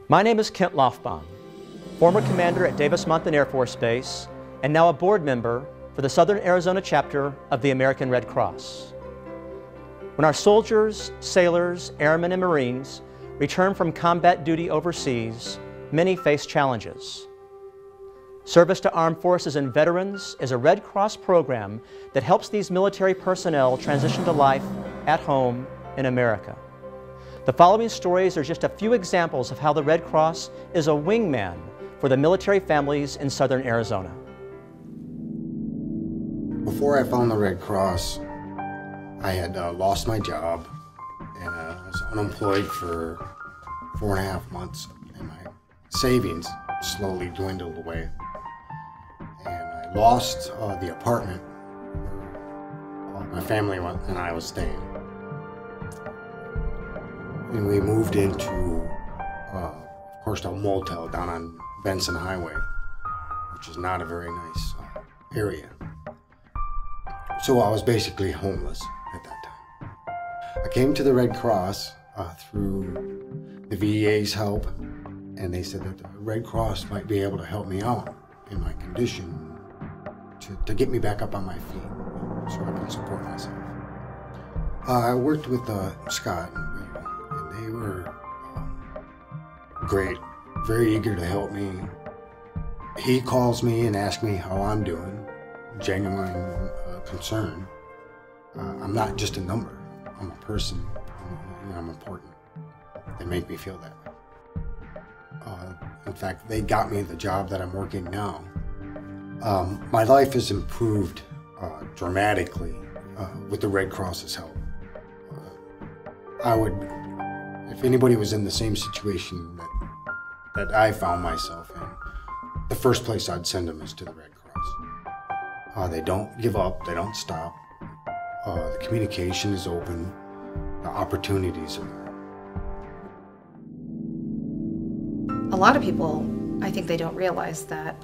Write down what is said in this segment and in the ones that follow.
My name is Kent Lofbaum, former commander at Davis-Monthan Air Force Base and now a board member for the Southern Arizona chapter of the American Red Cross. When our soldiers, sailors, airmen, and Marines return from combat duty overseas, many face challenges. Service to Armed Forces and Veterans is a Red Cross program that helps these military personnel transition to life at home in America. The following stories are just a few examples of how the Red Cross is a wingman for the military families in Southern Arizona. Before I found the Red Cross, I had lost my job and I was unemployed for 4.5 months, and my savings slowly dwindled away. And I lost the apartment where my family and I was staying. And we moved into, of course, a motel down on Benson Highway, which is not a very nice area. So I was basically homeless at that time. I came to the Red Cross through the VA's help, and they said that the Red Cross might be able to help me out in my condition to get me back up on my feet so I can support myself. I worked with Scott and Bill, and they were great, very eager to help me. He calls me and asks me how I'm doing, genuine concern. I'm not just a number, I'm a person, and I'm important. They make me feel that way. In fact, they got me the job that I'm working now. My life has improved dramatically with the Red Cross's help. If anybody was in the same situation that I found myself in, the first place I'd send them is to the Red Cross. They don't give up, they don't stop. The communication is open, the opportunities are there. A lot of people, I think they don't realize that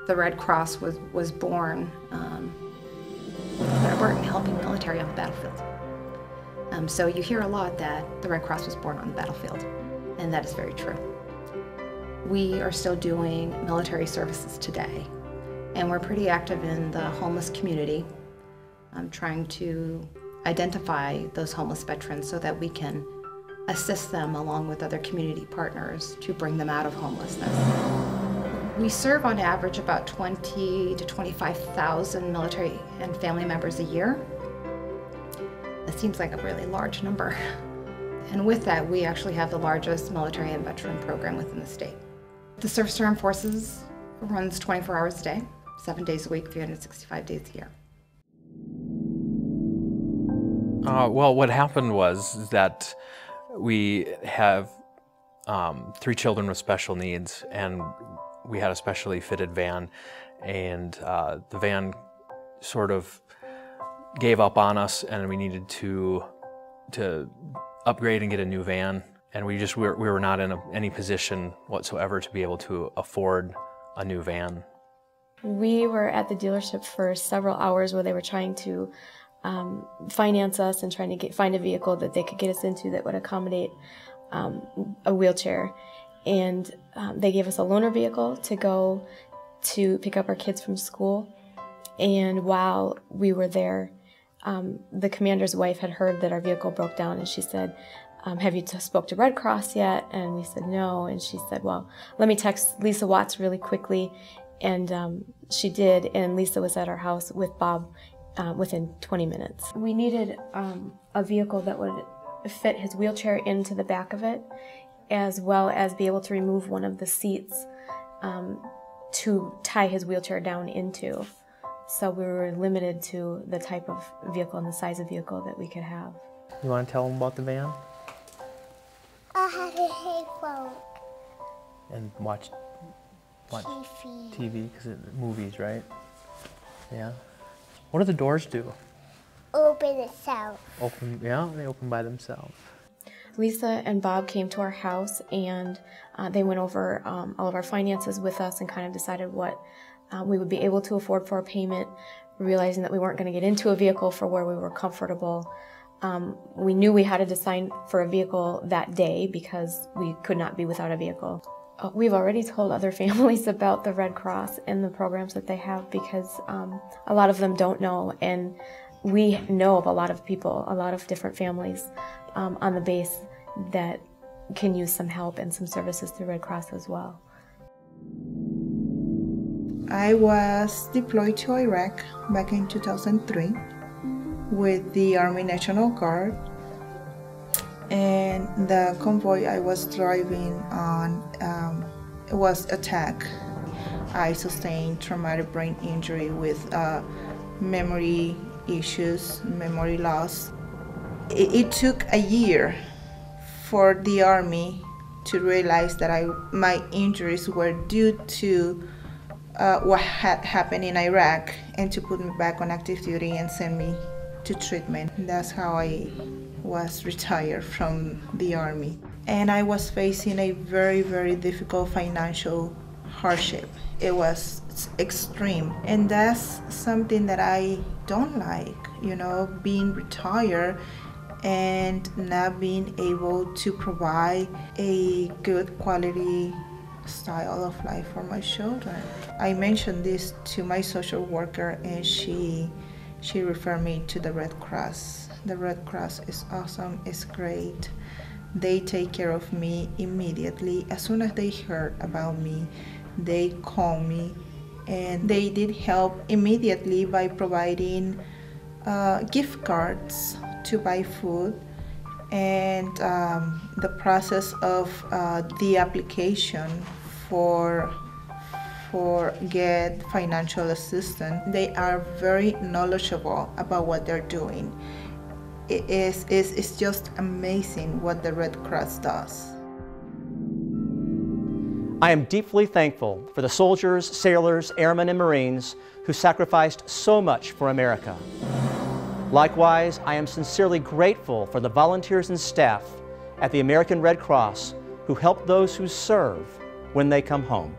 the Red Cross was born in helping military on the battlefield. So you hear a lot that the Red Cross was born on the battlefield, and that is very true. We are still doing military services today, and we're pretty active in the homeless community, trying to identify those homeless veterans so that we can assist them along with other community partners to bring them out of homelessness. We serve on average about 20 to 25,000 military and family members a year. That seems like a really large number. And with that, we actually have the largest military and veteran program within the state. The Service to Armed Forces runs 24 hours a day, 7 days a week, 365 days a year. Well, what happened was that we have 3 children with special needs, and we had a specially fitted van, and the van sort of gave up on us, and we needed to upgrade and get a new van, and we were not in any position whatsoever to be able to afford a new van. We were at the dealership for several hours where they were trying to finance us and trying to find a vehicle that they could get us into that would accommodate a wheelchair. And they gave us a loaner vehicle to go to pick up our kids from school. And while we were there, the commander's wife had heard that our vehicle broke down, and she said, have you spoke to Red Cross yet? And we said no, and she said, well, let me text Lisa Watts really quickly. And she did, and Lisa was at our house with Bob within 20 minutes. We needed a vehicle that would fit his wheelchair into the back of it, as well as be able to remove one of the seats to tie his wheelchair down into. So we were limited to the type of vehicle and the size of vehicle that we could have. You want to tell them about the van? I have a headphone. And watch TV, because movies, right? Yeah. What do the doors do? Open itself. Open, yeah, they open by themselves. Lisa and Bob came to our house, and they went over all of our finances with us and kind of decided what we would be able to afford for a payment, realizing that we weren't going to get into a vehicle for where we were comfortable. We knew we had to sign for a vehicle that day because we could not be without a vehicle. We've already told other families about the Red Cross and the programs that they have because a lot of them don't know, and we know of a lot of people, a lot of different families on the base that can use some help and some services through Red Cross as well. I was deployed to Iraq back in 2003 with the Army National Guard, and the convoy I was driving on was attacked. I sustained traumatic brain injury with memory issues, memory loss. It took a year for the Army to realize that my injuries were due to what had happened in Iraq, and to put me back on active duty and send me to treatment. That's how I was retired from the Army. And I was facing a very, very difficult financial hardship. It was extreme. And that's something that I don't like, you know, being retired and not being able to provide a good quality style of life for my children. I mentioned this to my social worker, and she referred me to the Red Cross. The Red Cross is awesome, it's great. They take care of me immediately. As soon as they heard about me, they called me, and they did help immediately by providing gift cards to buy food, and the process of the application for get financial assistance. They are very knowledgeable about what they're doing. It's just amazing what the Red Cross does. I am deeply thankful for the soldiers, sailors, airmen, and Marines who sacrificed so much for America. Likewise, I am sincerely grateful for the volunteers and staff at the American Red Cross who help those who serve when they come home.